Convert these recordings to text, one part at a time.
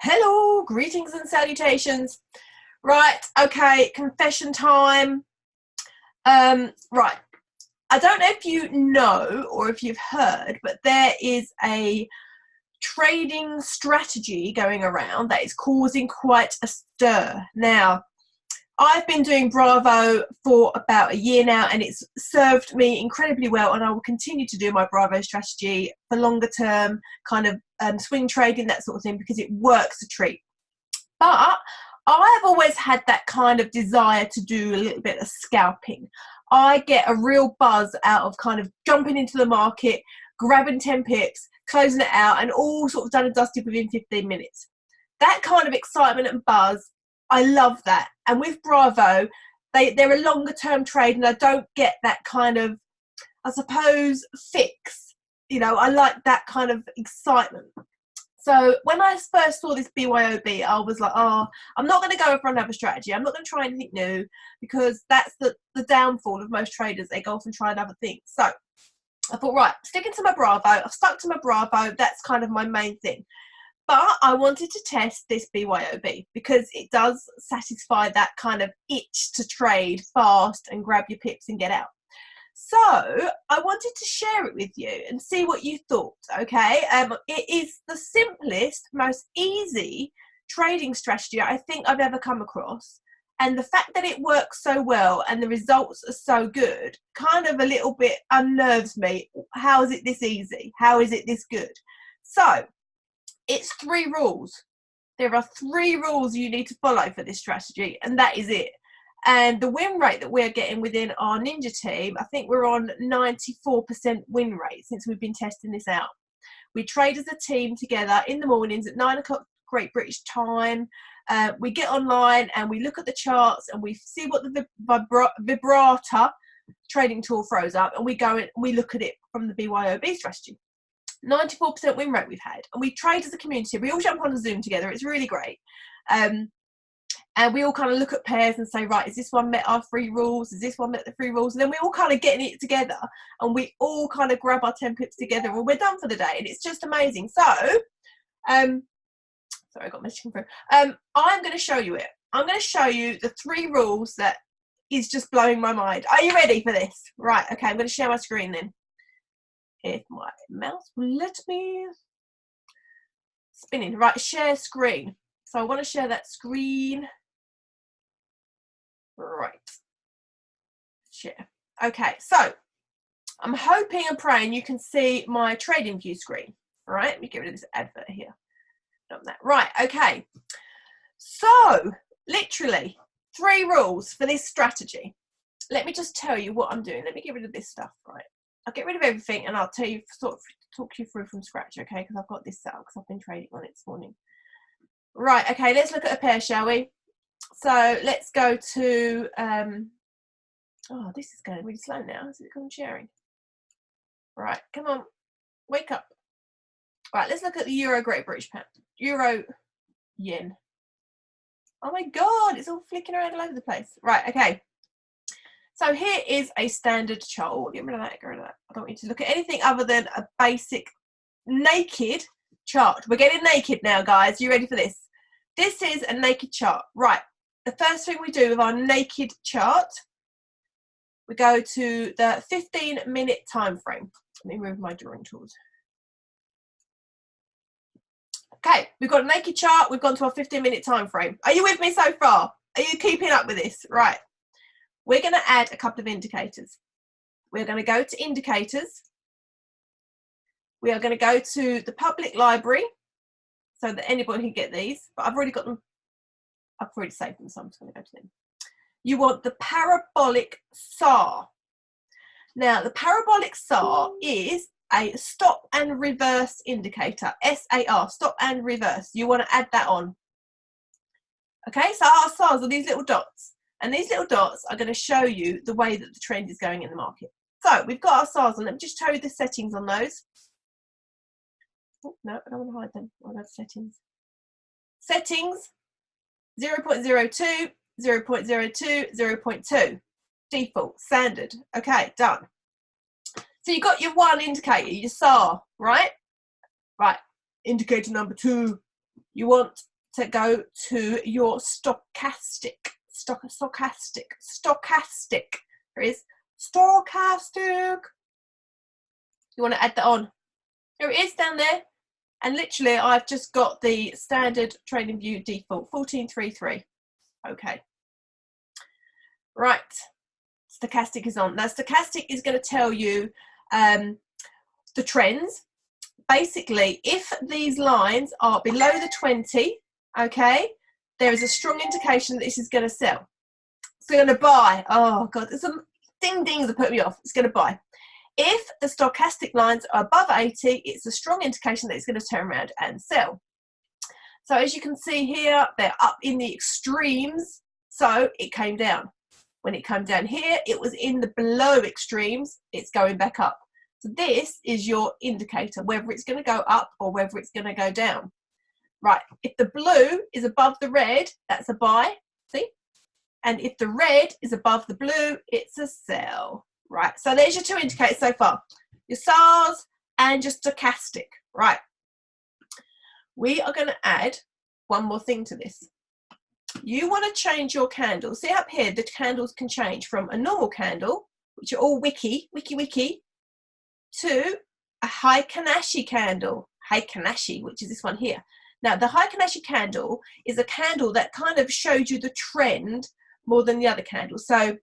Hello, greetings and salutations. Right, okay, confession time. Right, I don't know if you know or if you've heard, but there is a trading strategy going around that is causing quite a stir. Now, I've been doing Bravo for about a year now, and it's served me incredibly well, and I will continue to do my Bravo strategy for longer term kind of swing trading, that sort of thing, because it works a treat. But I've always had that kind of desire to do a little bit of scalping. I get a real buzz out of kind of jumping into the market, grabbing 10 pips, closing it out, and all sort of done and dusted within 15 minutes. That kind of excitement and buzz, I love that. And with Bravo, they're a longer term trade, and I don't get that kind of, I suppose, fix. You know, I like that kind of excitement. So when I first saw this BYOB, I was like, oh, I'm not going to go for another strategy. I'm not going to try anything new, because that's the downfall of most traders. They go off and try another thing. So I thought, right, sticking to my Bravo. I've stuck to my Bravo. That's kind of my main thing. But I wanted to test this BYOB because it does satisfy that kind of itch to trade fast and grab your pips and get out. So I wanted to share it with you and see what you thought, okay? It is the simplest, most easy trading strategy I think I've ever come across. And the fact that it works so well and the results are so good kind of a little bit unnerves me. How is it this easy? How is it this good? So it's 3 rules. There are 3 rules you need to follow for this strategy, and that is it. And the win rate that we're getting within our Ninja team, I think we're on 94% win rate since we've been testing this out. We trade as a team together in the mornings at 9 o'clock Great British time. We get online and we look at the charts and we see what the Vibrata trading tool throws up, and we go and we look at it from the BYOB strategy. 94% win rate we've had, and we trade as a community. We all jump on a Zoom together. It's really great. And we all kind of look at pairs and say, right, is this one met our 3 rules? Is this one met the 3 rules? And then we all kind of getting it together, and we all kind of grab our 10 pips together, and we're done for the day. And it's just amazing. So, sorry, I got messaging through. I'm going to show you it. I'm going to show you the 3 rules that is just blowing my mind. Are you ready for this? Right. Okay. I'm going to share my screen then, if my mouse will let me. Spinning. Right, share screen. So I want to share that screen. Right. Share. Okay, so I'm hoping and praying you can see my trading view screen. All right, let me get rid of this advert here. Not that. Right, okay. So, literally, 3 rules for this strategy. Let me just tell you what I'm doing. Let me get rid of this stuff, right? I'll get rid of everything and I'll tell you, sort of talk you through from scratch, okay? Because I've got this set up because I've been trading on it this morning. Right, okay, let's look at a pair, shall we? So let's go to, oh, this is going really slow now. Is it because I'm sharing? Right, come on, wake up. Right, let's look at the Euro Great British Pound. Euro Yen. Oh my God, it's all flicking around all over the place. Right, okay. So here is a standard chart. Oh, get rid of that, get rid of that. I don't want you to look at anything other than a basic naked chart. We're getting naked now, guys. You ready for this? This is a naked chart. Right. The first thing we do with our naked chart, we go to the 15-minute time frame. Let me move my drawing tools. Okay, we've got a naked chart. We've gone to our 15-minute time frame. Are you with me so far? Are you keeping up with this? Right. We're going to add a couple of indicators. We're going to go to indicators. We are going to go to the public library so that anybody can get these, but I've already got them. I've already saved them, so I'm just going to go to them. You want the parabolic SAR. Now, the parabolic SAR is a stop and reverse indicator, SAR, stop and reverse. You want to add that on. Okay, so our SARs are these little dots. And these little dots are going to show you the way that the trend is going in the market. So we've got our SARs on. Let me just tell you the settings on those. Oh, no, I don't want to hide them. I'll go to settings. Settings, 0.02, 0.02, 0.2. Default, standard. Okay, done. So you've got your 1 indicator, your SAR, right? Right, indicator number 2. you want to go to your stochastic. There is stochastic. You want to add that on. There it is down there. And literally, I've just got the standard trading view default, 1433. Okay. Right. Stochastic is on. Now, stochastic is going to tell you the trends. Basically, if these lines are below the 20, okay, there is a strong indication that this is going to sell. It's going to buy. Oh, God, there's some ding-dings that put me off. It's going to buy. If the stochastic lines are above 80, it's a strong indication that it's going to turn around and sell. So as you can see here, they're up in the extremes, so it came down. When it came down here, it was in the below extremes, it's going back up. So this is your indicator, whether it's going to go up or whether it's going to go down. Right, if the blue is above the red, that's a buy, see? And if the red is above the blue, it's a sell. Right, so there's your two indicators so far, your SARS and your stochastic. Right, we are going to add one more thing to this. You want to change your candles. See up here, the candles can change from a normal candle, which are all wiki, to a Heikin-Ashi candle, Heikin-Ashi, which is this one here. Now, the Heikin-Ashi candle is a candle that kind of shows you the trend more than the other candles. So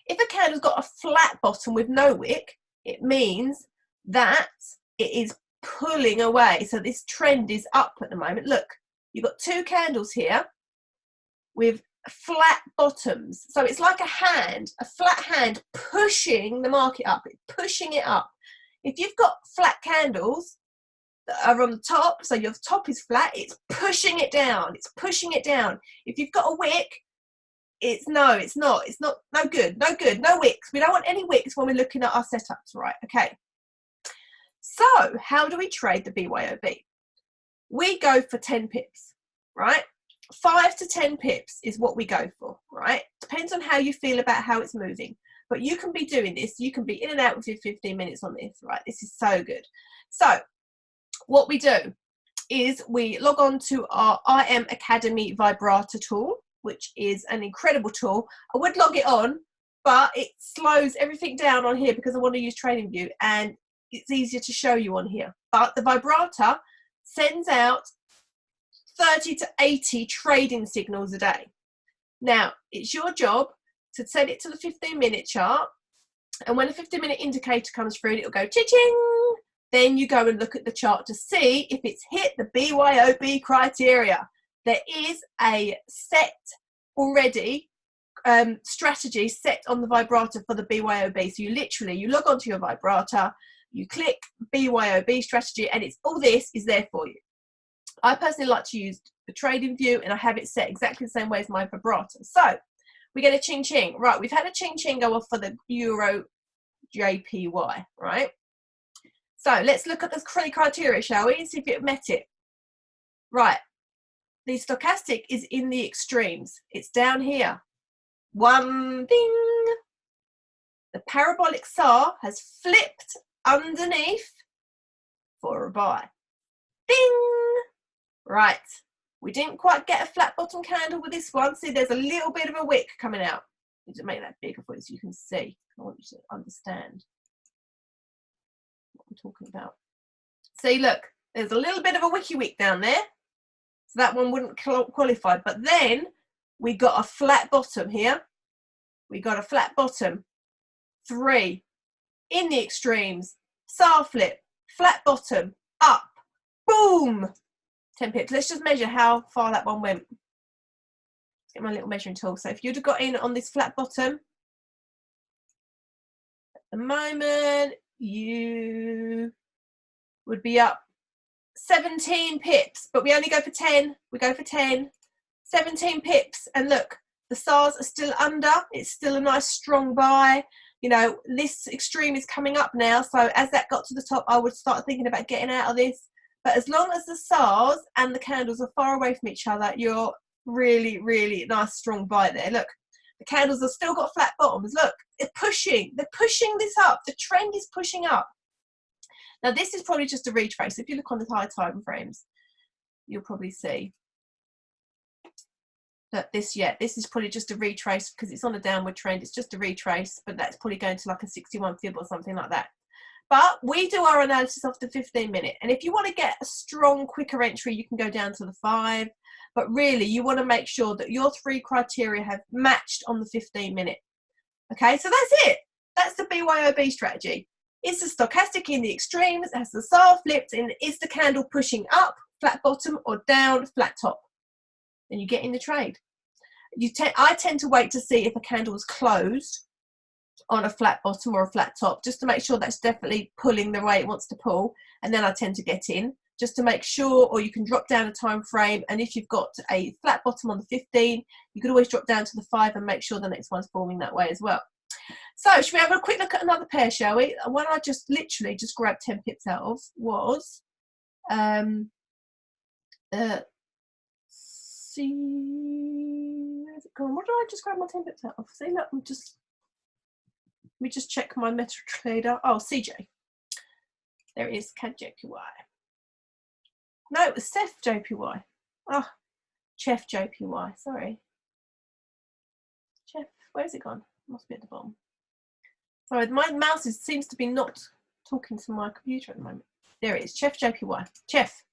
if a candle's got a flat bottom with no wick, it means that it is pulling away. So this trend is up at the moment. Look, you've got two candles here with flat bottoms. So it's like a hand, a flat hand pushing the market up, pushing it up. If you've got flat candles that are on the top, so your top is flat, it's pushing it down. It's pushing it down. If you've got a wick, it's not no good, no wicks. We don't want any wicks when we're looking at our setups, right? Okay. So how do we trade the BYOB? We go for 10 pips, right? 5 to 10 pips is what we go for, right? Depends on how you feel about how it's moving. But you can be doing this. You can be in and out with your 15 minutes on this, right? This is so good. So what we do is we log on to our IM Academy Vibrata tool, which is an incredible tool. I would log it on, but it slows everything down on here because I want to use TradingView and it's easier to show you on here. But the Vibrata sends out 30 to 80 trading signals a day. Now, it's your job to set it to the 15-minute chart, and when a 15-minute indicator comes through, it'll go ching. Then you go and look at the chart to see if it's hit the BYOB criteria. There is a set already strategy set on the Vibrata for the BYOB. So you log onto your Vibrata, you click BYOB strategy, and it's all this is there for you. I personally like to use the trading view, and I have it set exactly the same way as my Vibrata. So we get a ching ching. Right, we've had a ching ching go off for the Euro JPY, right? So let's look at the criteria, shall we? See if it met it. Right, the stochastic is in the extremes. It's down here. One ding. The parabolic SAR has flipped underneath for a buy. Ding. Right, we didn't quite get a flat bottom candle with this one. See, there's a little bit of a wick coming out. I need to make that bigger for you so you can see. I want you to understand what I'm talking about. See, look, there's a little bit of a wicky wick down there. So that one wouldn't qualify. But then we got a flat bottom here. We got a flat bottom. 3 in the extremes. SAR flip, flat bottom, up, boom. 10 pips. Let's just measure how far that one went. Let's get my little measuring tool. So if you'd have got in on this flat bottom, at the moment, you would be up 17 pips, but we only go for 10. We go for 10. 17 pips. And look, the SARs are still under. It's still a nice strong buy. You know, this extreme is coming up now. So as that got to the top, I would start thinking about getting out of this. But as long as the SARs and the candles are far away from each other, you're really, really nice, strong buy there. Look, the candles have still got flat bottoms. Look, they're pushing this up. The trend is pushing up. Now, this is probably just a retrace. If you look on the higher time frames, you'll probably see that this is probably just a retrace because it's on a downward trend. It's just a retrace, but that's probably going to like a 61 fib or something like that. But we do our analysis off the 15-minute, and if you want to get a strong, quicker entry, you can go down to the 5. But really, you want to make sure that your 3 criteria have matched on the 15-minute. Okay, so that's it. That's the BYOB strategy. Is the stochastic in the extremes? Has the SAR flipped? And is the candle pushing up, flat bottom, or down, flat top? Then you get in the trade. I tend to wait to see if a candle is closed on a flat bottom or a flat top, just to make sure that's definitely pulling the way it wants to pull, and then I tend to get in just to make sure. Or you can drop down a time frame, and if you've got a flat bottom on the 15, you could always drop down to the 5 and make sure the next one's forming that way as well. So should we have a quick look at another pair, shall we? One I just literally just grabbed 10 pips out of was where's it gone? What did I just grab my 10 pips out of? See, look, let me just check my MetaTrader. Oh, CJ. There it is, CAD JPY. No, it was Chef JPY. Oh, Chef JPY, sorry. Chef, where's it gone? Must be at the bottom. Sorry, my mouse seems to be not talking to my computer at the moment. There it is, Chef JPY. Chef.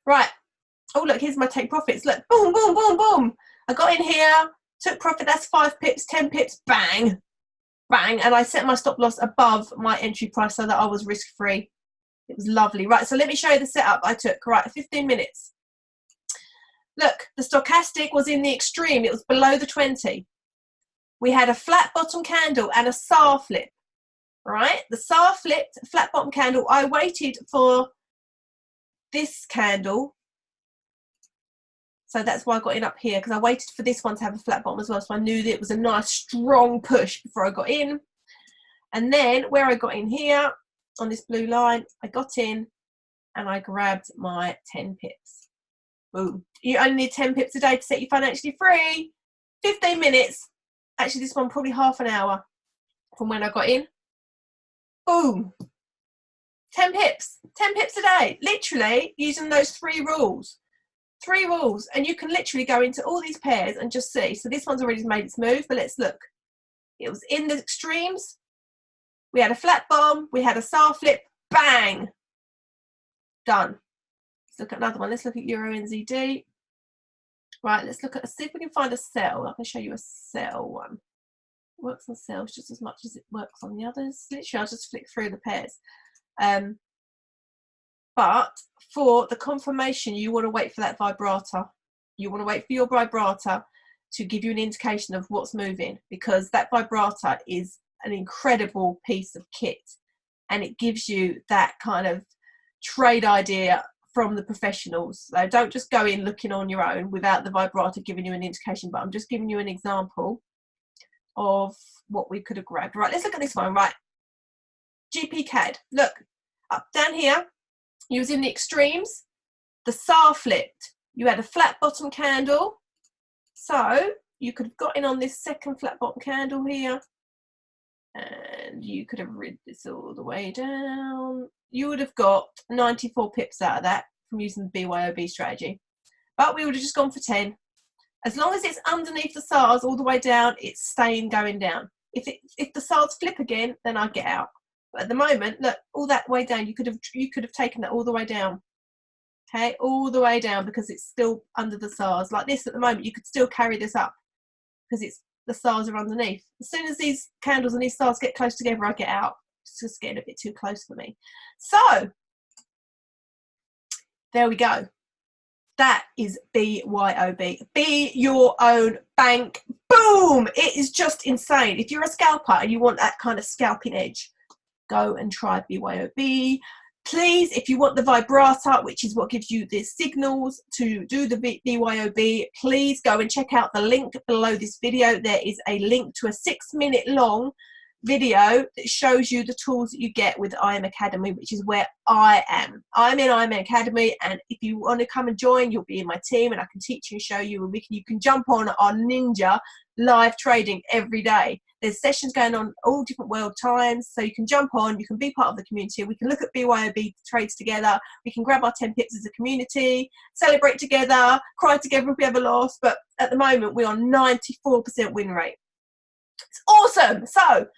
Right. Oh, look, here's my take profits. Look, boom, boom, boom, boom. I got in here, took profit. That's 5 pips, 10 pips, bang, bang. And I set my stop loss above my entry price so that I was risk-free. It was lovely. Right, so let me show you the setup I took. Right, 15 minutes. Look, the stochastic was in the extreme. It was below the 20. We had a flat bottom candle and a SAR flip. Right, the SAR flipped, flat bottom candle. I waited for this candle. So that's why I got in up here, because I waited for this one to have a flat bottom as well. So I knew that it was a nice strong push before I got in. And then where I got in here on this blue line, I got in and I grabbed my 10 pips. Boom. You only need 10 pips a day to set you financially free. 15 minutes. Actually, this one probably half an hour from when I got in. Boom. 10 pips. 10 pips a day. Literally using those 3 rules. 3 rules, and you can literally go into all these pairs and just see. So this one's already made its move, but let's look. It was in the extremes. We had a flat bottom, we had a SAR flip, bang, done. Let's look at another one. Let's look at Euro NZD. Right, let's look at, see if we can find a sell. I can show you a sell one. It works on sells just as much as it works on the others. Literally, I'll just flick through the pairs. But for the confirmation, you want to wait for that vibrata. You want to wait for your vibrata to give you an indication of what's moving, because that vibrata is an incredible piece of kit, and it gives you that kind of trade idea from the professionals. So don't just go in looking on your own without the vibrata giving you an indication, but I'm just giving you an example of what we could have grabbed. Right, let's look at this one. Right, GP CAD. Look, up down here, you was in the extremes. The SAR flipped. You had a flat bottom candle. So you could have got in on this second flat bottom candle here, and you could have rid this all the way down. You would have got 94 pips out of that from using the BYOB strategy. But we would have just gone for 10. As long as it's underneath the SARs all the way down, it's staying going down. If the SARs flip again, then I get out. But at the moment, look, all that way down, you could have taken that all the way down. Okay, all the way down, because it's still under the SARs. Like this at the moment, you could still carry this up because the SARs are underneath. As soon as these candles and these SARs get close together, I get out. It's just getting a bit too close for me. So there we go. That is BYOB. Be your own bank. Boom! It is just insane. If you're a scalper and you want that kind of scalping edge, go and try BYOB. Please, if you want the vibrata, which is what gives you the signals to do the BYOB, please go and check out the link below this video. There is a link to a 6-minute long video that shows you the tools that you get with IM Academy, which is where I am. I'm in IM Academy, and if you want to come and join, you'll be in my team, and I can teach you and show you, and you can jump on our ninja live trading every day. There's sessions going on all different world times, so you can jump on, you can be part of the community. We can look at BYOB trades together. We can grab our 10 pips as a community, celebrate together, cry together if we have a loss. But at the moment, we're on 94% win rate. It's awesome. So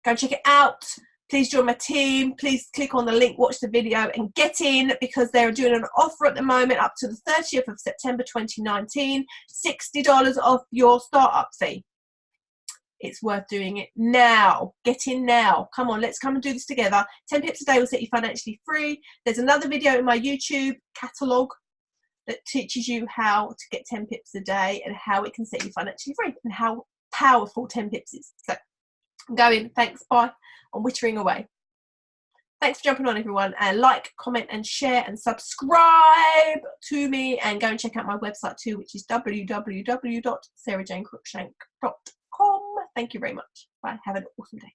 go and check it out. Please join my team. Please click on the link, watch the video, and get in, because they're doing an offer at the moment up to the 30th of September 2019, $60 off your startup fee. It's worth doing it now. Get in now. Come on, let's come and do this together. 10 pips a day will set you financially free. There's another video in my YouTube catalog that teaches you how to get 10 pips a day and how it can set you financially free and how powerful 10 pips is. So I'm going. Thanks. Bye. I'm wittering away. Thanks for jumping on, everyone, and like, comment and share and subscribe to me, and go and check out my website too, which is www.sarahjanecruickshank.com. Thank you very much. Bye. Have an awesome day.